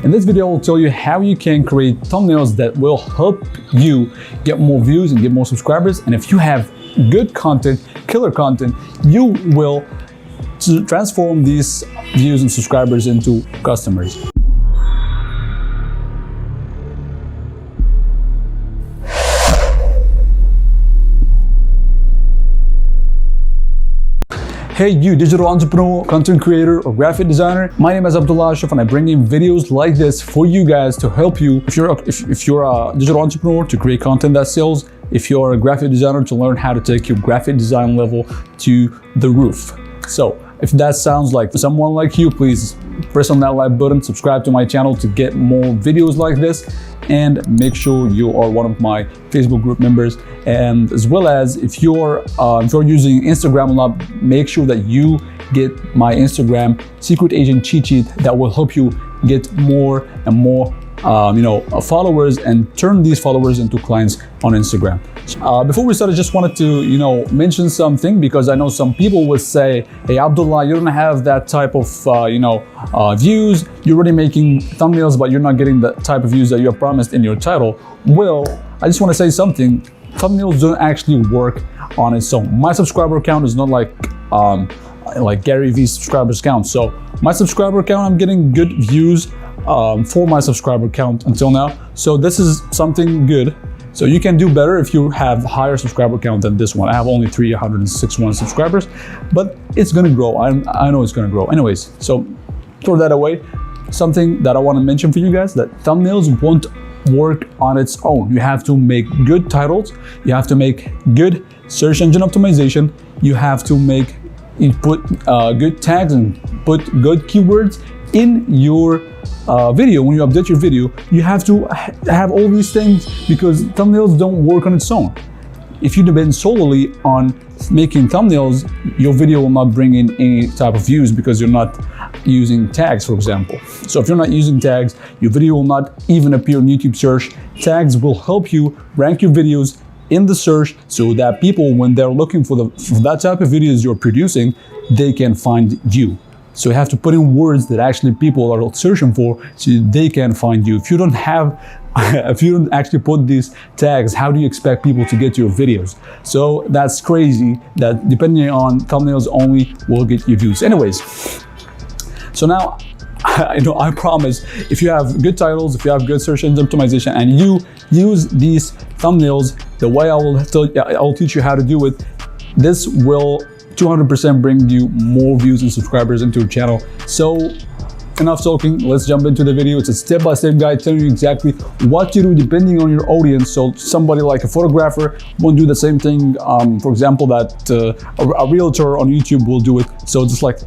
In this video, I will tell you how you can create thumbnails that will help you get more views and get more subscribers. And if you have good content, killer content, you will transform these views and subscribers into customers. Hey you digital entrepreneur, content creator, or graphic designer. My name is Abdullah Ashraf and I bring in videos like this for you guys to help you if you're a digital entrepreneur to create content that sells, if you're a graphic designer to learn how to take your graphic design level to the roof. So if that sounds like someone like you, please press on that like button, subscribe to my channel to get more videos like this, and make sure you are one of my Facebook group members. And as well as if you're using Instagram a lot, make sure that you get my Instagram secret agent cheat sheet that will help you get more and more followers and turn these followers into clients on Instagram. Before we start, I just wanted to mention something, because I know some people would say, hey Abdullah, you don't have that type of views, you're already making thumbnails but you're not getting the type of views that you have promised in your title. Well, I just want to say something. Thumbnails don't actually work on its own. My subscriber count is not like Gary V's subscribers count. So my subscriber count, I'm getting good views for my subscriber count until now. So this is something good. So you can do better if you have higher subscriber count than this one. I have only 361 subscribers, but it's gonna grow. I know it's gonna grow. Anyways, so throw that away. Something that I want to mention for you guys, that thumbnails won't work on its own. You have to make good titles. You have to make good search engine optimization. You have to put good tags and put good keywords in your video. When you update your video, you have to have all these things, because thumbnails don't work on its own. If you depend solely on making thumbnails, your video will not bring in any type of views because you're not using tags, for example. So if you're not using tags, your video will not even appear in YouTube search. Tags will help you rank your videos in the search so that people, when they're looking for that type of videos you're producing, they can find you. So you have to put in words that actually people are searching for so they can find you. If you don't actually put these tags, how do you expect people to get your videos? So that's crazy that depending on thumbnails only will get you views. Anyways, so now I promise, if you have good titles, if you have good search engine optimization, and you use these thumbnails the way I will teach you how to do it, this will 200% bring you more views and subscribers into your channel. So enough talking, let's jump into the video. It's a step-by-step guide telling you exactly what to do depending on your audience. So somebody like a photographer won't do the same thing, for example, that a realtor on YouTube will do it. So just like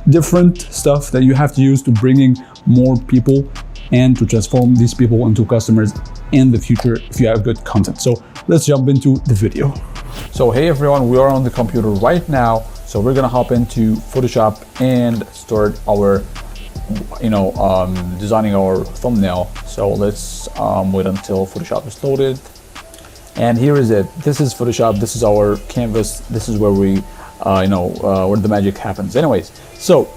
different stuff that you have to use to bring in more people and to transform these people into customers in the future if you have good content. So let's jump into the video. So hey everyone, we are on the computer right now. So we're gonna hop into Photoshop and start our, designing our thumbnail. So let's wait until Photoshop is loaded. And here is it. This is Photoshop. This is our canvas. This is where we, where the magic happens. Anyways, so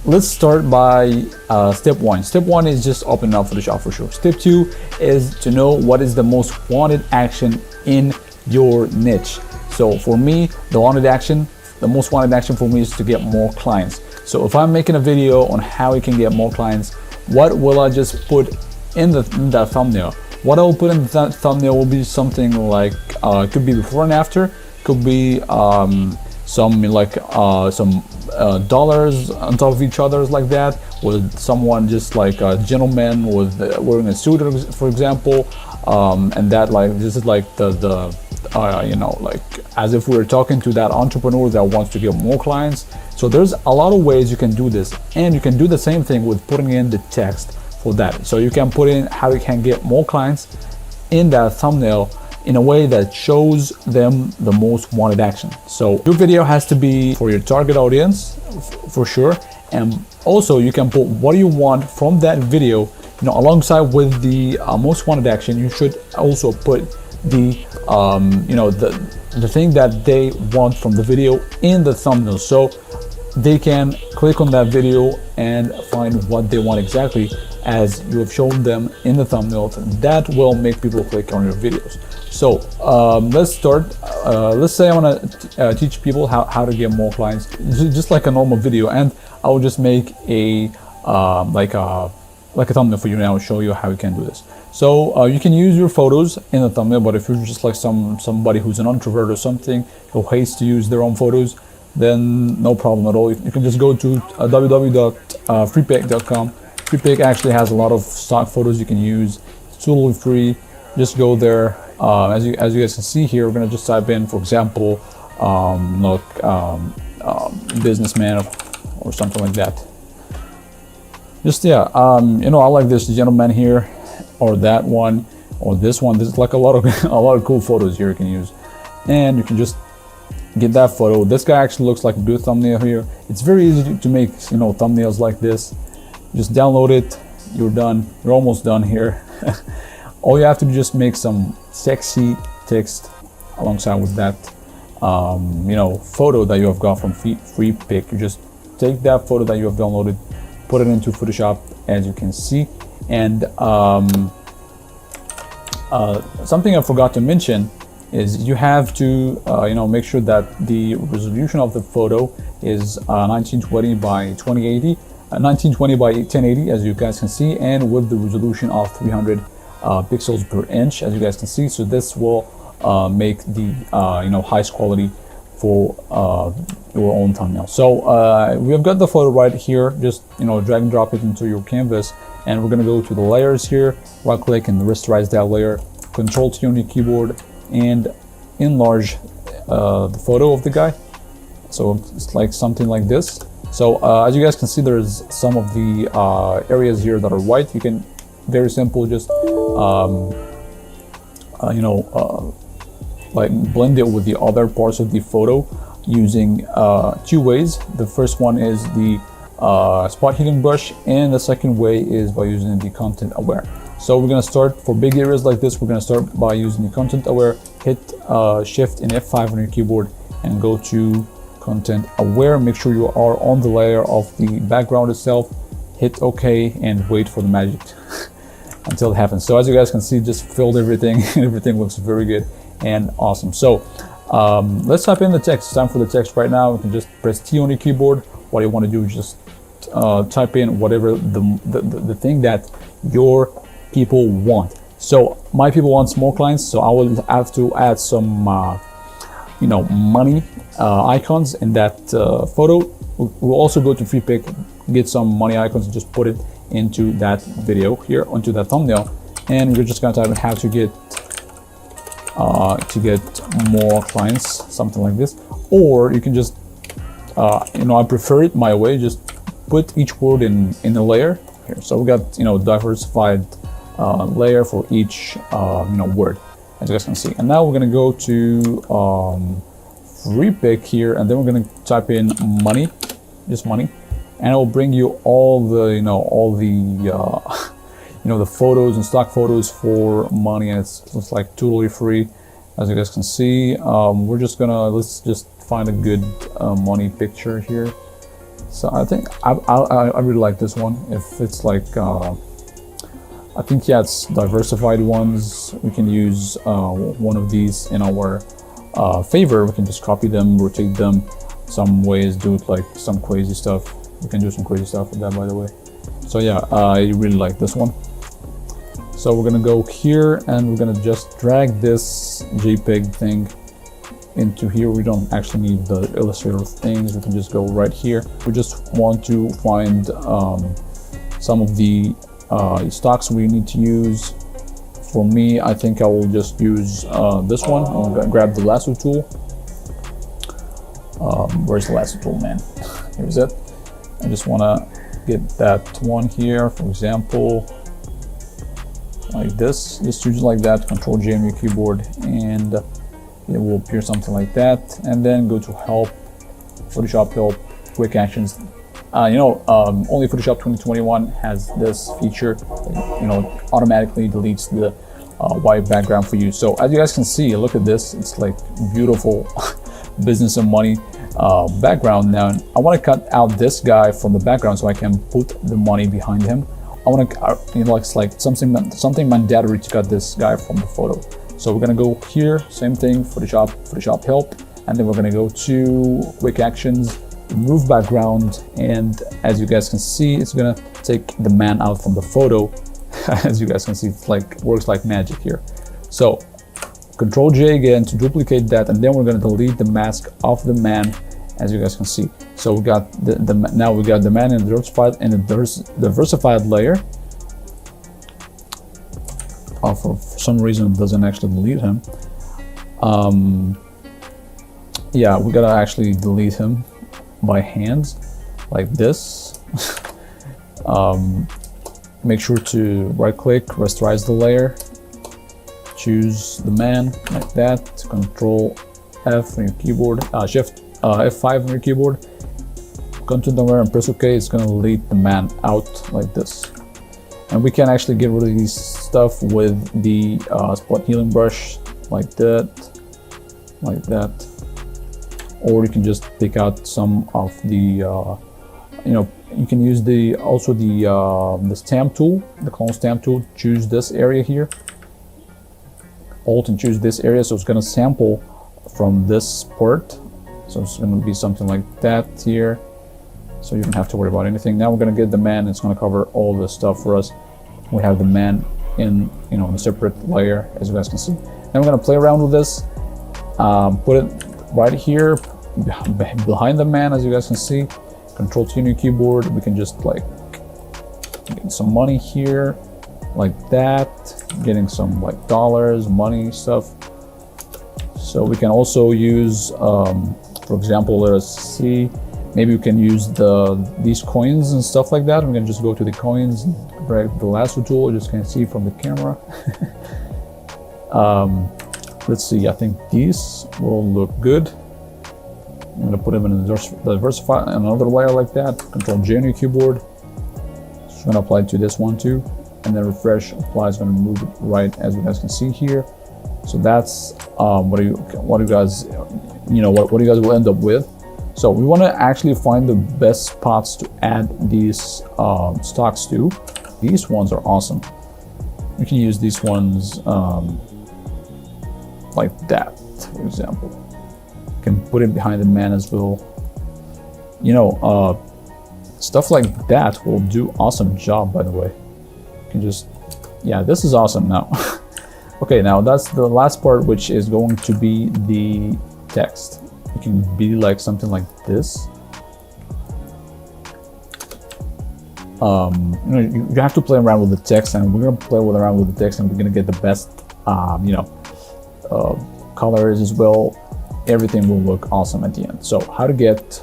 let's start by step one. Step one is just opening up Photoshop for sure. Step two is to know what is the most wanted action in your niche. So for me, the most wanted action for me is to get more clients. So if I'm making a video on how you can get more clients, what will I just put in that thumbnail? What I will put in that thumbnail will be something like, it could be before and after, could be some dollars on top of each other like that, with someone just like a gentleman with wearing a suit, for example, and that this is like like as if we were talking to that entrepreneur that wants to get more clients. So there's a lot of ways you can do this, and you can do the same thing with putting in the text for that. So you can put in how you can get more clients in that thumbnail in a way that shows them the most wanted action. So your video has to be for your target audience for sure, and also you can put what you want from that video, alongside with the most wanted action. You should also put the the thing that they want from the video in the thumbnail. So they can click on that video and find what they want exactly as you have shown them in the thumbnail. That will make people click on your videos. So let's start. Let's say I want to teach people how to get more clients, just like a normal video, and I will just make a like a thumbnail for you now and show you how you can do this. So you can use your photos in the thumbnail, but if you're just like somebody who's an introvert or something who hates to use their own photos, then no problem at all. You can just go to www.freepik.com. Freepik actually has a lot of stock photos you can use. It's totally free. Just go there. As you guys can see here, we're gonna just type in, for example, businessman or something like that. Just I like this gentleman here, or that one, or this one. There's like a lot of cool photos here you can use, and you can just get that photo. This guy actually looks like a good thumbnail here. It's very easy to make thumbnails like this. Just download it. You're done. You're almost done here. All you have to do is just make some sexy text alongside with that photo that you have got from Freepik. You just take that photo that you have downloaded, put it into Photoshop, as you can see. And something I forgot to mention is you have to make sure that the resolution of the photo is 1920 by 2080, 1920 by 1080, as you guys can see, and with the resolution of 300 pixels per inch, as you guys can see. So this will make the highest quality for your own thumbnail. So we have got the photo right here. Just drag and drop it into your canvas, and we're gonna go to the layers here, right click and rasterize that layer, Control T on your keyboard, and enlarge the photo of the guy. So it's like something like this. So as you guys can see, there's some of the areas here that are white. You can very simple just like blend it with the other parts of the photo using two ways. The first one is the spot healing brush, and the second way is by using the content aware. So we're gonna start for big areas like this. We're gonna start by using the content aware. Hit Shift and F5 on your keyboard and go to content aware. Make sure you are on the layer of the background itself. Hit OK and wait for the magic until it happens. So as you guys can see, just filled everything. Everything looks very good and awesome. So let's type in the text. It's time for the text right now. You can just press T on your keyboard. What you want to do is just type in whatever the thing that your people want. So my people want more clients, so I will have to add some money icons in that photo. We'll also go to Freepik, get some money icons, and just put it into that video here, onto that thumbnail. And we're just gonna type in how to get more clients, something like this. Or you can just I prefer it my way, just put each word in a layer here. So we got diversified layer for each word, as you guys can see. And now we're gonna go to Freepik here, and then we're gonna type in money, just money, and it will bring you all the the photos and stock photos for money, and it's like totally free, as you guys can see. Let's just find a good money picture here. So I think I really like this one. If it's like I think it's diversified ones. We can use one of these in our favor. We can just copy them, rotate them some ways, do it like some crazy stuff. We can do some crazy stuff with that, by the way. So yeah, I really like this one. So we're gonna go here and we're gonna just drag this JPEG thing into here. We don't actually need the Illustrator things. We can just go right here. We just want to find some of the stocks we need to use. For me, I think I will just use this one. I'm gonna grab the lasso tool. Where's the lasso tool, man? Here's it. I just want to get that one here, for example, like this. Just choose like that, Control J on your keyboard, and it will appear something like that. And then go to Help, Photoshop Help, Quick Actions. Only Photoshop 2021 has this feature. Automatically deletes the white background for you. So as you guys can see, look at this. It's like beautiful business and money. background. Now I want to cut out this guy from the background so I can put the money behind him. I want to, like something mandatory to cut this guy from the photo. So we're gonna go here, same thing, Photoshop help, and then we're gonna go to quick actions, remove background, and as you guys can see, it's gonna take the man out from the photo. As you guys can see, it's like works like magic here. So Control J again to duplicate that, and then we're gonna delete the mask of the man, as you guys can see. So we got now we got the man in the diversified layer. For some reason it doesn't actually delete him. Yeah, we gotta actually delete him by hand like this. Make sure to right click, rasterize the layer, choose the man like that, Control F on your keyboard, Shift F5 on your keyboard, come to the layer and press OK. It's gonna delete the man out like this. And we can actually get rid of these stuff with the spot healing brush like that, or you can just pick out some of the you can use the stamp tool, the clone stamp tool. Choose this area here, Alt and choose this area, so it's going to sample from this part. So it's going to be something like that here, so you don't have to worry about anything. Now we're going to get the man. It's going to cover all this stuff for us. We have the man in a separate layer, as you guys can see. Then we're going to play around with this, put it right here behind the man, as you guys can see. Control T on your keyboard. We can just like get some money here like that, getting some like dollars, money stuff. So we can also use for example, let us see, maybe we can use these coins and stuff like that. We can just go to the coins and drag the lasso tool. You just can see from the camera. Let's see, I think these will look good. I'm gonna put them in diversify another layer like that. Control J on your keyboard. Just gonna apply to this one too, and then refresh. Apply is gonna move it right, as you guys can see here. So that's what you guys will end up with. So we want to actually find the best spots to add these stocks to. These ones are awesome. We can use these ones like that, for example. Can put it behind the man as well. Stuff like that will do awesome job, by the way. You can just, yeah, this is awesome now. Okay, now that's the last part, which is going to be the text. It can be like something like this. You have to play around with the text, and we're gonna play around with the text, and we're gonna get the best colors as well. Everything will look awesome at the end. So how to get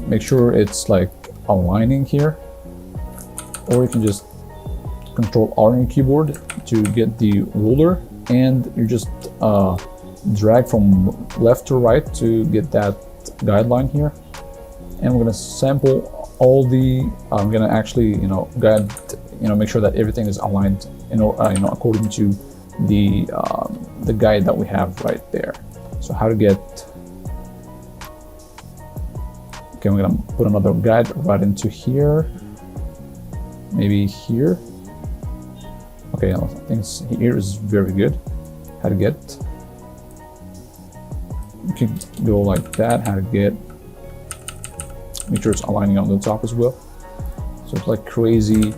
make sure it's like aligning here, or you can just Control R on your keyboard to get the ruler, and you just drag from left to right to get that guideline here. And we're gonna sample all the. I'm gonna actually make sure that everything is aligned according to the guide that we have right there. So how to get, okay, I'm gonna put another guide right into here, maybe here. Okay, I think here is very good. How to get, you can go like that. How to get, make sure it's aligning on the top as well. So it's like crazy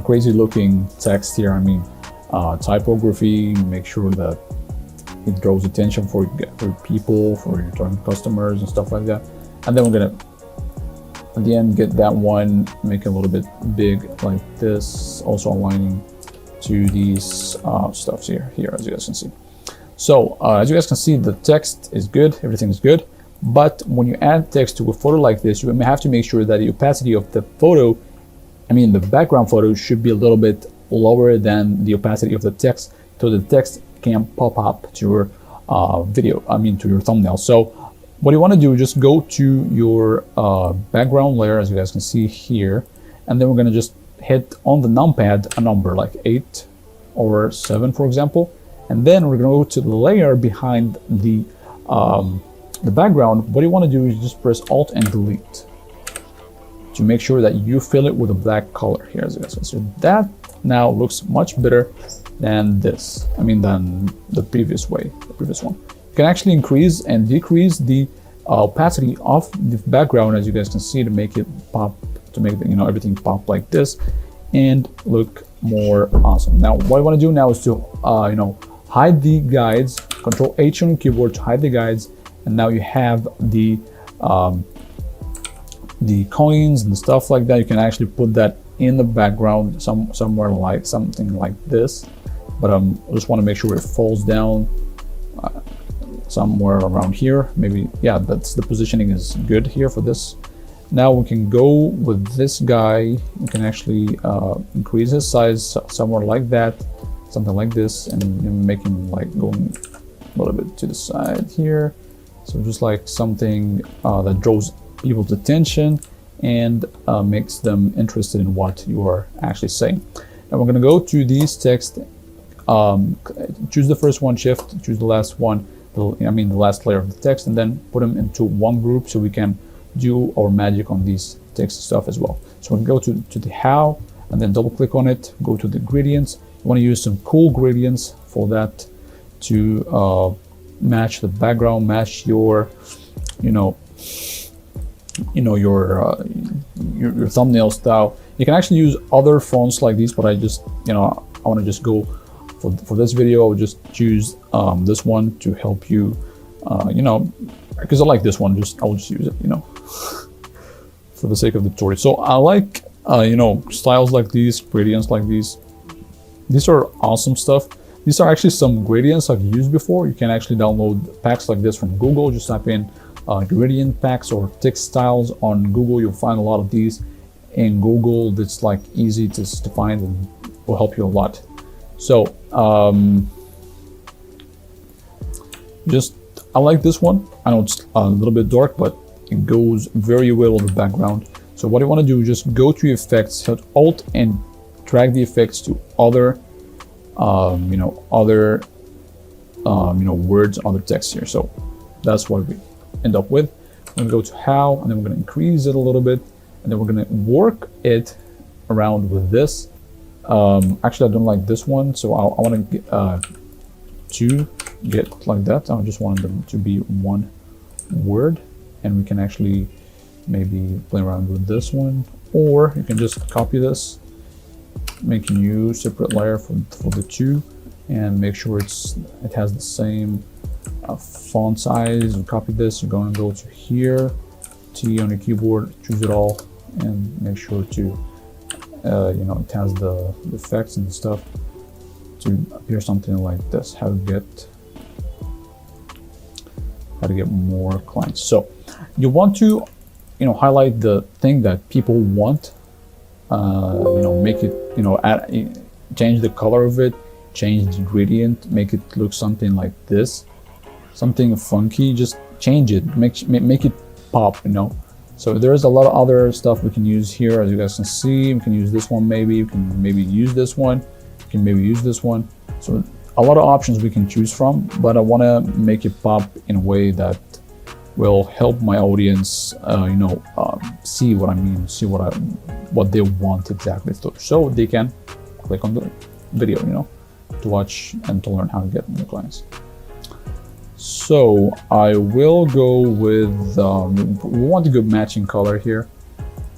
crazy looking text here. I mean, typography, make sure that it draws attention for people, for your target customers and stuff like that. And then we're gonna, at the end, get that one, make it a little bit big like this, also aligning to these stuffs here, as you guys can see. So as you guys can see, the text is good, everything is good. But when you add text to a photo like this, you have to make sure that the opacity of the photo, the background photo, should be a little bit lower than the opacity of the text, so the text can pop up to your to your thumbnail. So what you want to do is just go to your background layer, as you guys can see here, and then we're going to just hit on the numpad a number like 8, or 7, for example. And then we're going to go to the layer behind the background. What you want to do is just press Alt and Delete to make sure that you fill it with a black color here, as you guys can see. So that now looks much better than this. I mean, than the previous one. You can actually increase and decrease the opacity of the background, as you guys can see, to make it pop, to make the, everything pop like this and look more awesome. Now, what I want to do now is to hide the guides. Control H on your keyboard to hide the guides, and now you have the coins and stuff like that. You can actually put that in the background somewhere, like something like this, but I just want to make sure it falls down somewhere around here. Maybe, yeah, that's the positioning is good here for this. Now we can go with this guy. We can actually increase his size somewhere like that, something like this, and make him like going a little bit to the side here. So just like something that draws people's attention and makes them interested in what you are actually saying. And we're going to go to these text, choose the first one, shift, choose the last one, the last layer of the text, and then put them into one group so we can do our magic on these text stuff as well. So we can go to the how, and then double click on it, go to the gradients. You want to use some cool gradients for that to match the background, match your your thumbnail style. You can actually use other fonts like these, but I just I want to just go for this video. I'll just choose this one to help you because I like this one. I'll just use it for the sake of the tutorial. So I like styles like these, gradients like these. These are awesome stuff. These are actually some gradients I've used before. You can actually download packs like this from Google. Just type in gradient packs or text styles on Google. You'll find a lot of these in Google. That's like easy to find and will help you a lot. So I like this one. I know it's a little bit dark, but it goes very well with the background. So what you want to do is just go to effects, hit Alt and drag the effects to other words, other text here. So that's what we end up with. I'm going to go to how, and then we're going to increase it a little bit, and then we're going to work it around with this. Actually, I don't like this one, so I want to get like that. I just want them to be one word, and we can actually maybe play around with this one, or you can just copy this, make a new separate layer for the two, and make sure it has the same font size. And copy this. You're going to go to here, T on your keyboard, choose it all, and make sure to it has the effects and stuff to appear something like this. How to get more clients. So you want to highlight the thing that people want, make it change the color of it, change the gradient, make it look something like this, something funky. Just change it, make it pop. So there's a lot of other stuff we can use here, as you guys can see. We can use this one, maybe you can maybe use this one, you can maybe use this one. So a lot of options we can choose from, but I want to make it pop in a way that will help my audience see what I mean, see what they want exactly, so they can click on the video to watch and to learn how to get more clients. So I will go with we want a good matching color here,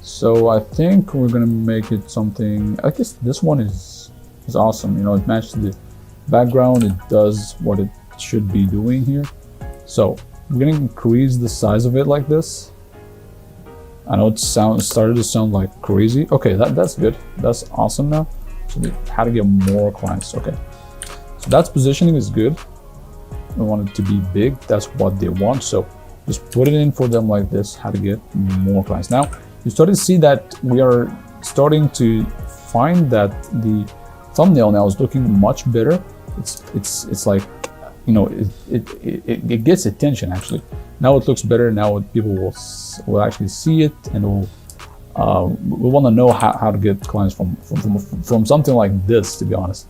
so I think we're gonna make it something. I guess this one is awesome. It matches the background, it does what it should be doing here. So we're gonna increase the size of it like this. I know it started to sound like crazy. Okay, that's good. That's awesome now. So how to get more clients. Okay, so that's positioning is good. We want it to be big. That's what they want. So just put it in for them like this. How to get more clients. Now you start to see that we are starting to find that the thumbnail now is looking much better. It's like it gets attention actually. Now it looks better. Now people will actually see it, and we want to know how to get clients from something like this, to be honest.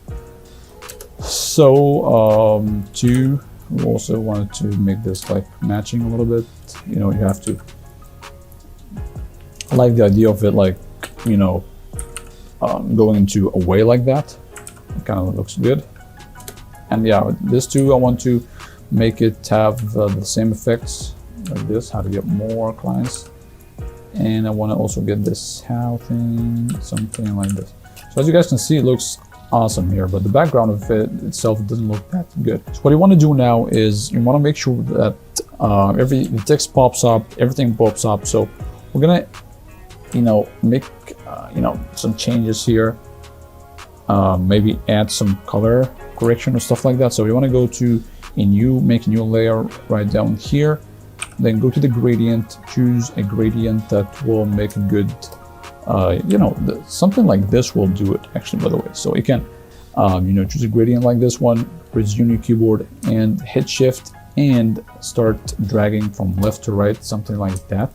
So two, we also wanted to make this like matching a little bit. You know, you have to, I like the idea of it like, you know, going into a way like that. It kind of looks good. And yeah, this too, I want to make it have the same effects like this, how to get more clients. And I want to also get this how thing, something like this. So as you guys can see, it looks awesome here, but the background of it itself doesn't look that good. So what you want to do now is you want to make sure that the text pops up, everything pops up. So we're gonna, you know, make you know, some changes here. Maybe add some color correction or stuff like that. So you want to go to a new, make a new layer right down here, then go to the gradient, choose a gradient that will make a good you know, something like this will do it actually, by the way. So you can you know, choose a gradient like this one, press on your keyboard and hit shift and start dragging from left to right, something like that.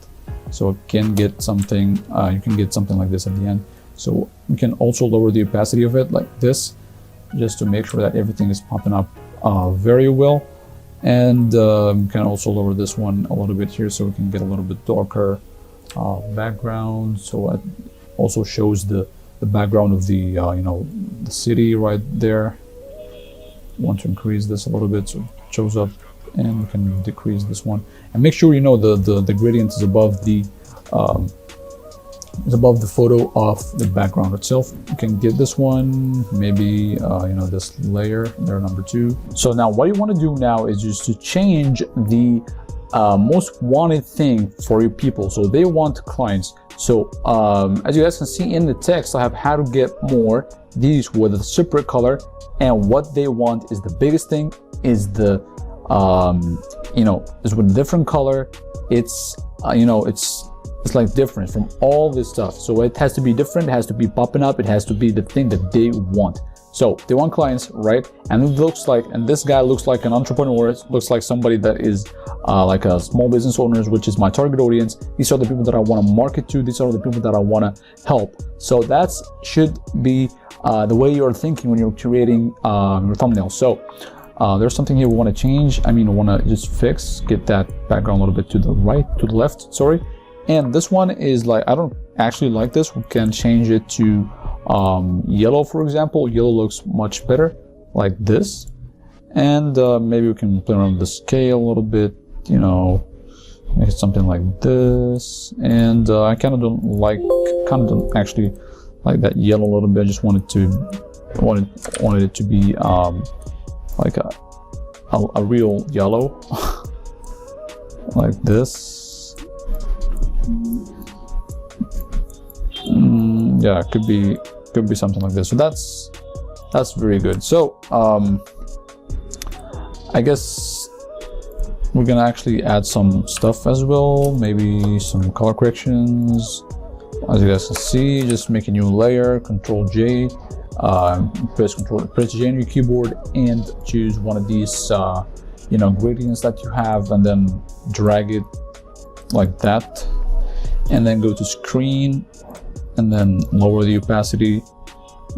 So you can get something like this at the end. So you can also lower the opacity of it like this, just to make sure that everything is popping up very well. And you can also lower this one a little bit here, so we can get a little bit darker background. So it also shows the background of the you know, the city right there. Want to increase this a little bit so it shows up, and we can decrease this one. And make sure, you know, the gradient is above the photo of the background itself. You can get this one, maybe you know, this layer number 2. So now what you want to do now is just to change the most wanted thing for your people. So they want clients. So as you guys can see in the text, I have how to get more, these with a separate color, and what they want is the biggest thing is the you know, is with a different color. It's you know, it's like different from all this stuff. So it has to be different, it has to be popping up, it has to be the thing that they want. So they want clients, right? And it looks like, and this guy looks like an entrepreneur, it looks like somebody that is like a small business owners, which is my target audience. These are the people that I want to market to, these are the people that I want to help. So that should be the way you're thinking when you're creating your thumbnail. So there's something here we want to change. I mean, we want to just fix, get that background a little bit to the right, to the left, sorry. And this one is like, I don't actually like this. We can change it to yellow, for example. Yellow looks much better, like this. And maybe we can play around with the scale a little bit, you know, make it something like this. And I kind of don't actually like that yellow a little bit. I just wanted it to be like a real yellow, like this. Yeah, it could be something like this. So that's very good. So I guess we're gonna actually add some stuff as well, maybe some color corrections. As you guys can see, just make a new layer, Control J, press J on your keyboard and choose one of these you know, gradients that you have, and then drag it like that, and then go to screen and then lower the opacity.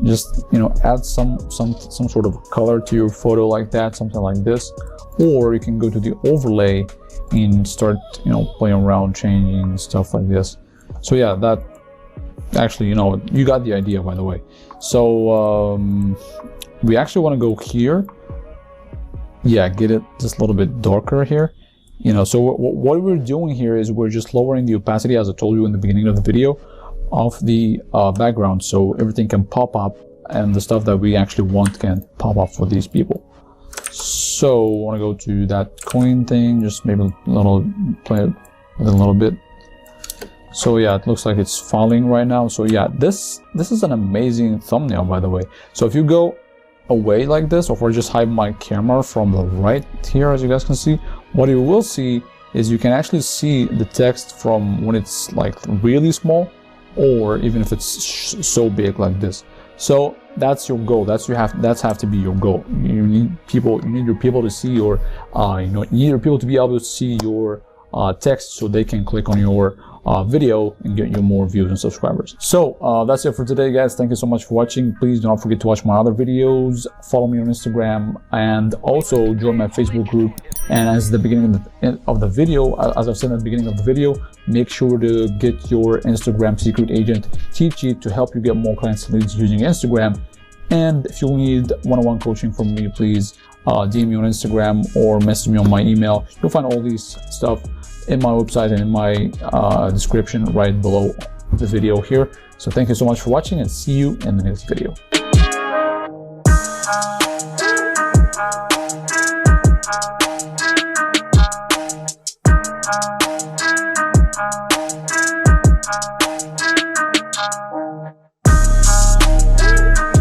Just, you know, add some sort of color to your photo like that, something like this. Or you can go to the overlay and start, you know, playing around, changing stuff like this. So yeah, that actually, you know, you got the idea, by the way. So we actually want to go here, yeah, get it just a little bit darker here. You know, so what we're doing here is we're just lowering the opacity, as I told you in the beginning of the video, of the background, so everything can pop up and the stuff that we actually want can pop up for these people. So I want to go to that coin thing, just maybe a little, play it with a little bit. So yeah, it looks like it's falling right now. So yeah, this is an amazing thumbnail, by the way. So if you go away like this, or if I just hide my camera from the right here, as you guys can see, what you will see is you can actually see the text from when it's like really small, or even if it's so big like this. So that's your goal. That's have to be your goal. You need your people to see your you know, you need your people to be able to see your text so they can click on your video and get you more views and subscribers. So that's it for today, guys. Thank you so much for watching. Please do not forget to watch my other videos, follow me on Instagram, and also join my Facebook group. And as the beginning of the video, as I've said at the beginning of the video, make sure to get your Instagram secret agent cheat sheet to help you get more clients and leads using Instagram. And if you need one-on-one coaching from me, please DM me on Instagram or message me on my email. You'll find all these stuff in my website and in my description right below the video here. So thank you so much for watching, and see you in the next video.